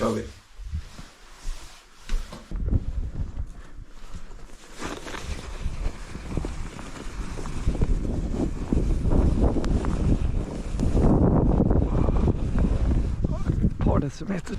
kör vi. Ett par decimeter.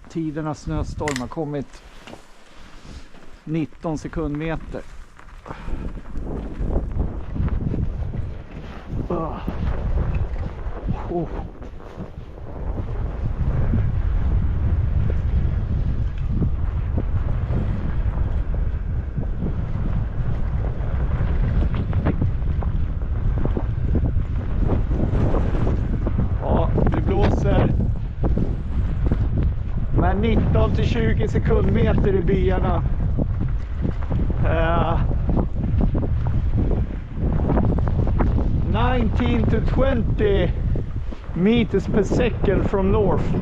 Tidernas snöstorm har kommit 19 sekundmeter. Oh. Ja, det blåser. Men 19 till 20 sekundmeter i byarna. 19 to 20 meters per second from north.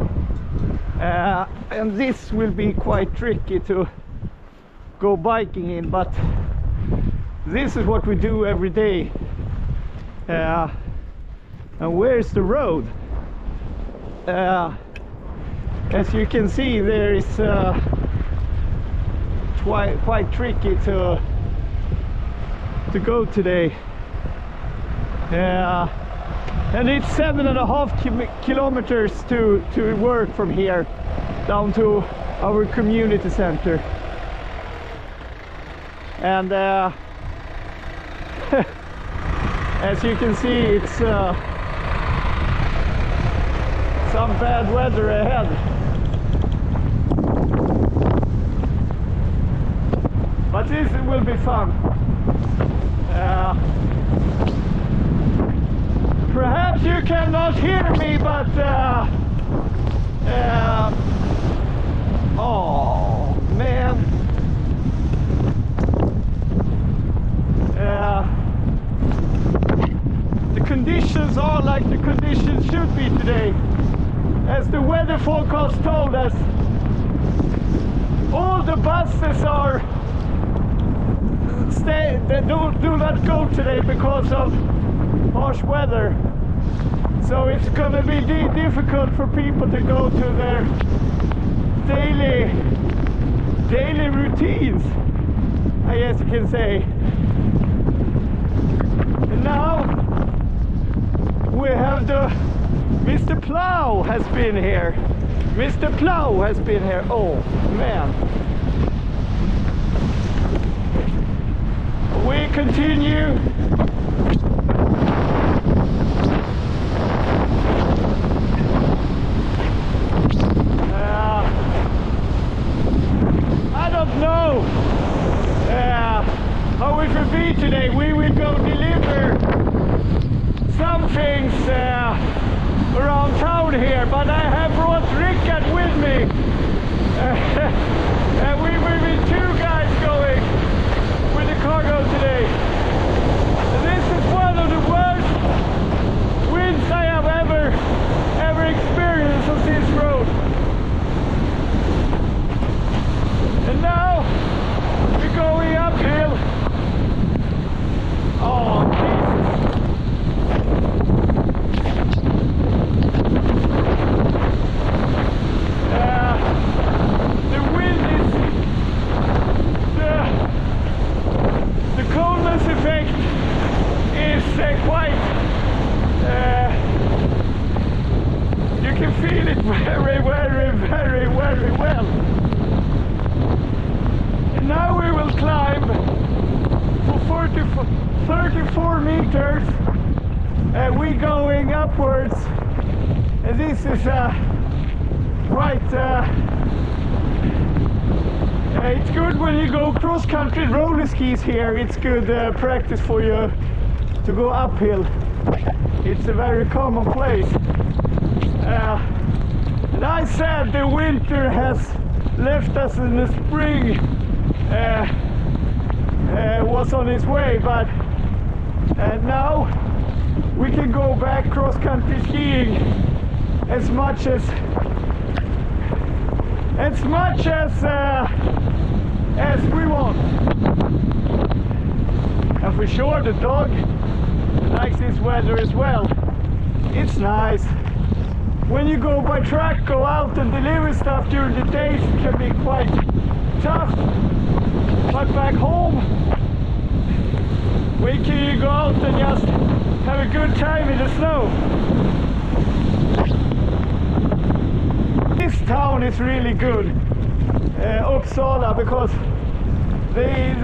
And this will be quite tricky to go biking in, but this is what we do every day. And where's the road? As you can see, there is quite tricky to go today. And it's 7.5 kilometers to work from here down to our community center. And as you can see, it's some bad weather ahead. But this will be fun. Perhaps you cannot hear me, but oh man, the conditions are like the conditions should be today. As the weather forecast told us, all the buses are they do not go today because of harsh weather. So it's gonna be difficult for people to go to their daily routines, I guess you can say. And now we have Mr. Plow has been here. Mr. Plow has been here. Oh man. We continue. I don't know how it will be today. We will go deliver some things around town here, but I have brought Rickard with me. And we will be 2 guys going with the cargo today. This is one of the worst winds I have ever experienced on this road. And now we're going uphill. Oh Jesus. The wind is the coldness effect is quite you can feel it very well. And now we will climb for 34 meters and we're going upwards, and this is quite it's good when you go cross-country roller skis here. It's good practice for you to go uphill. It's a very common place. And And I said the winter has left us in the spring was on its way, but now we can go back cross-country skiing as much as we want. And for sure the dog likes this weather as well. It's nice. When you go by truck, go out and deliver stuff during the days, it can be quite tough. But back home, we can go out and just have a good time in the snow. This town is really good, Uppsala, because they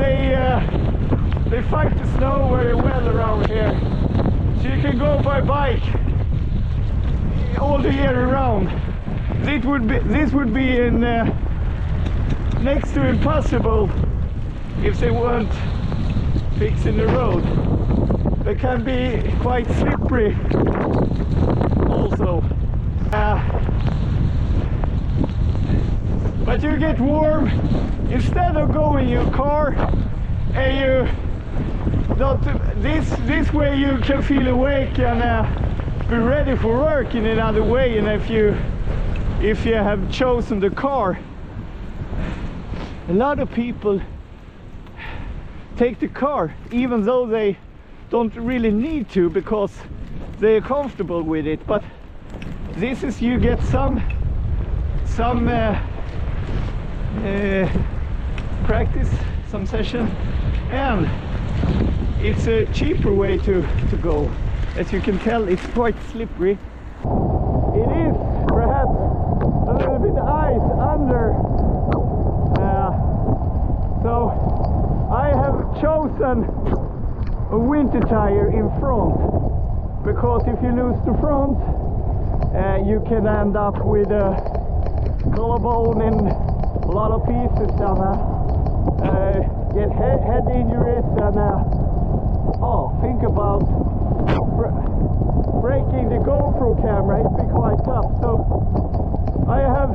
fight the snow very well around here. So you can go by bike all the year around. This would be in next to impossible if they weren't fixing the road. They can be quite slippery also. But you get warm instead of going in your car, and you don't, this way you can feel awake and be ready for work in another way. And if you have chosen the car, a lot of people take the car even though they don't really need to, because they're comfortable with it. But this is, you get some practice, some session, and it's a cheaper way to go. As you can tell, it's quite slippery. It is perhaps a little bit ice under, so I have chosen a winter tire in front, because if you lose the front, you can end up with a collarbone in a lot of pieces and get head injuries, and think about breaking the GoPro camera. It'd be quite tough. So I have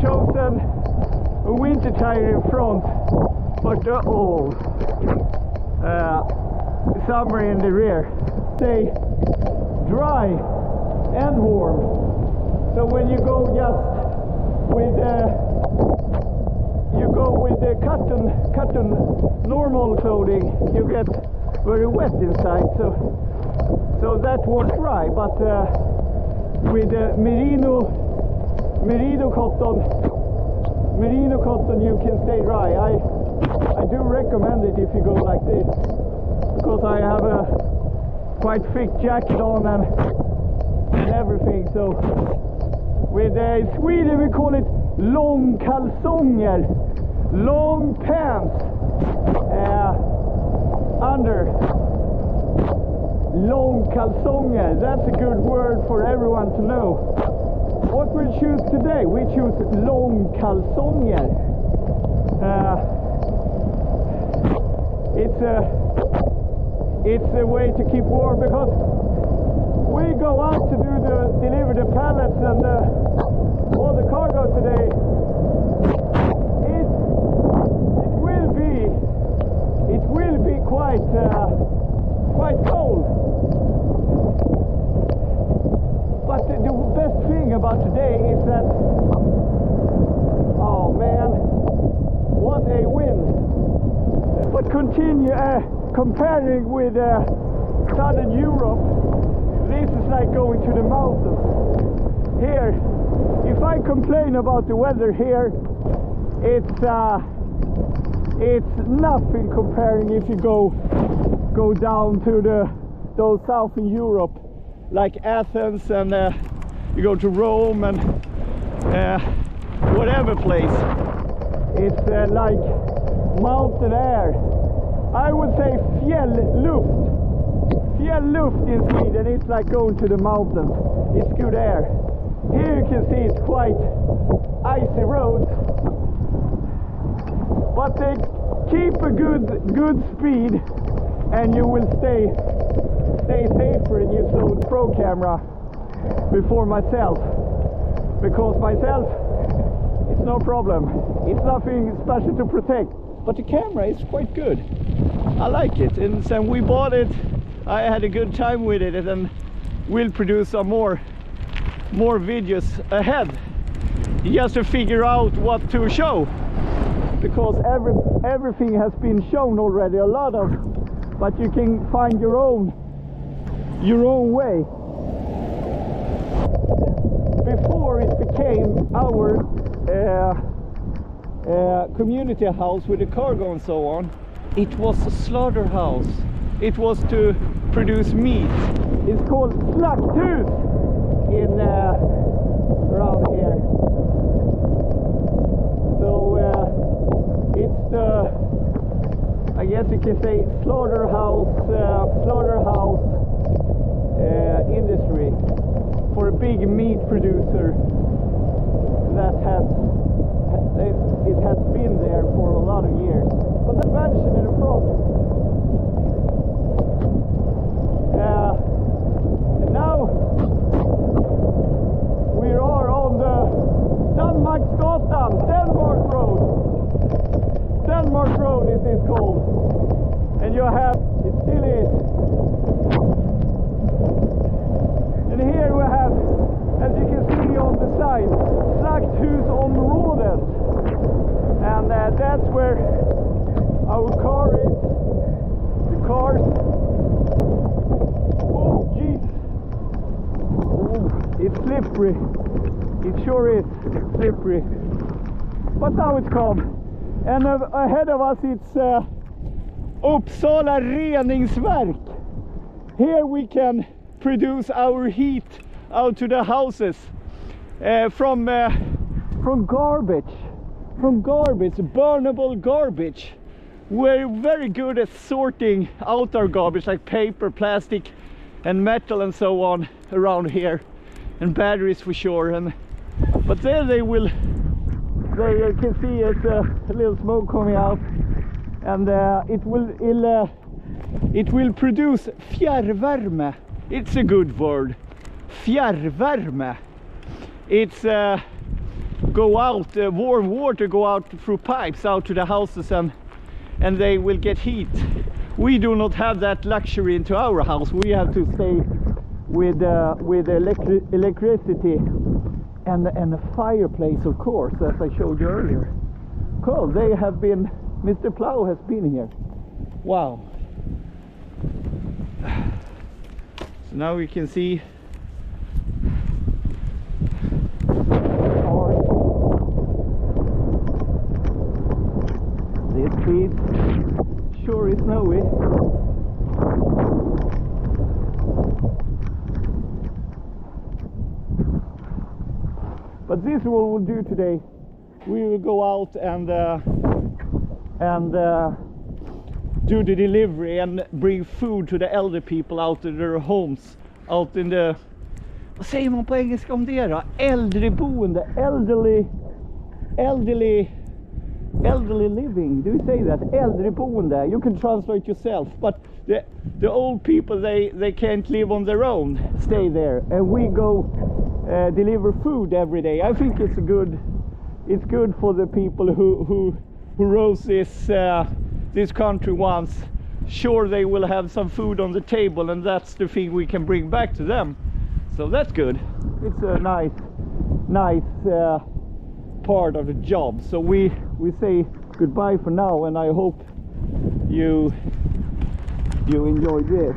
chosen a winter tire in front, but summer in the rear. Stay dry and warm. So when you go just with the cotton normal clothing, you get very wet inside. So that won't dry. But with merino cotton, you can stay dry. I do recommend it if you go like this, because I have a quite thick jacket on and everything. So with Sweden we call it långkalsonger, long pants under. Långkalsonger, that's a good word for everyone to know. What we choose today, we choose långkalsonger. It's a way to keep warm, because we go out to deliver the pallets and all the cargo today. It will be quite cold. But the best thing about today is that, oh man, what a wind. But continue comparing with Southern Europe, this is like going to the mountains. Here, if I complain about the weather here, it's nothing comparing if you go down to those Southern Europe, like Athens, and you go to Rome and whatever place. It's like mountain air. I would say fjällluft. Fjällluft in Sweden, it's like going to the mountains. It's good air. Here you can see it's quite icy roads, but they keep a good speed, and you will stay safer in your GoPro camera before myself. because myself, it's no problem. It's nothing special to protect, but the camera is quite good. I like it, and since we bought it, I had a good time with it, and we'll produce some more videos ahead, just to figure out what to show, because everything has been shown already, a lot of, but you can find your own way. Before it became our community house with the cargo and so on, it was a slaughterhouse. It was to produce meat. It's called Batavus in around here. So it's the, I guess you can say, slaughterhouse industry for a big meat producer that it has been there for a lot of years. But the mansion in the front. And now we are on the Danmarksgatan, Denmark Road. Denmark Road is this called. And you have, it still is. And here we have, as you can see on the sign, Slakthusområdet. And that's where our car is. The cars. Oh jeez. Oh, it's slippery. It sure is slippery. But now it's calm. And ahead of us it's Uppsala Reningsverk. Here we can produce our heat out to the houses from garbage. From garbage, burnable garbage. We're very good at sorting out our garbage, like paper, plastic and metal and so on around here, and batteries for sure. But there they can see it's a little smoke coming out, and it will produce fjärrvärme. It's a good word, fjärrvärme. It's go out, warm water go out through pipes out to the houses, and they will get heat. We do not have that luxury into our house. We have to stay with electricity and a fireplace, of course, as I showed you earlier. Cool, they have been, Mr. Plow has been here. Wow. So now we can see this street sure is snowy. But this is what we'll do today. We will go out and do the delivery and bring food to the elder people out in their homes, out in the, vad säger man på engelska om det då? Äldreboende, elderly living. Do you say that? Äldreboende. You can translate yourself, but the old people, they can't live on their own, stay there, and we go deliver food every day. I think it's good for the people who rose this country once. Sure, they will have some food on the table, and that's the thing we can bring back to them. So that's good. It's a nice part of the job. So we say goodbye for now, and I hope you enjoyed this.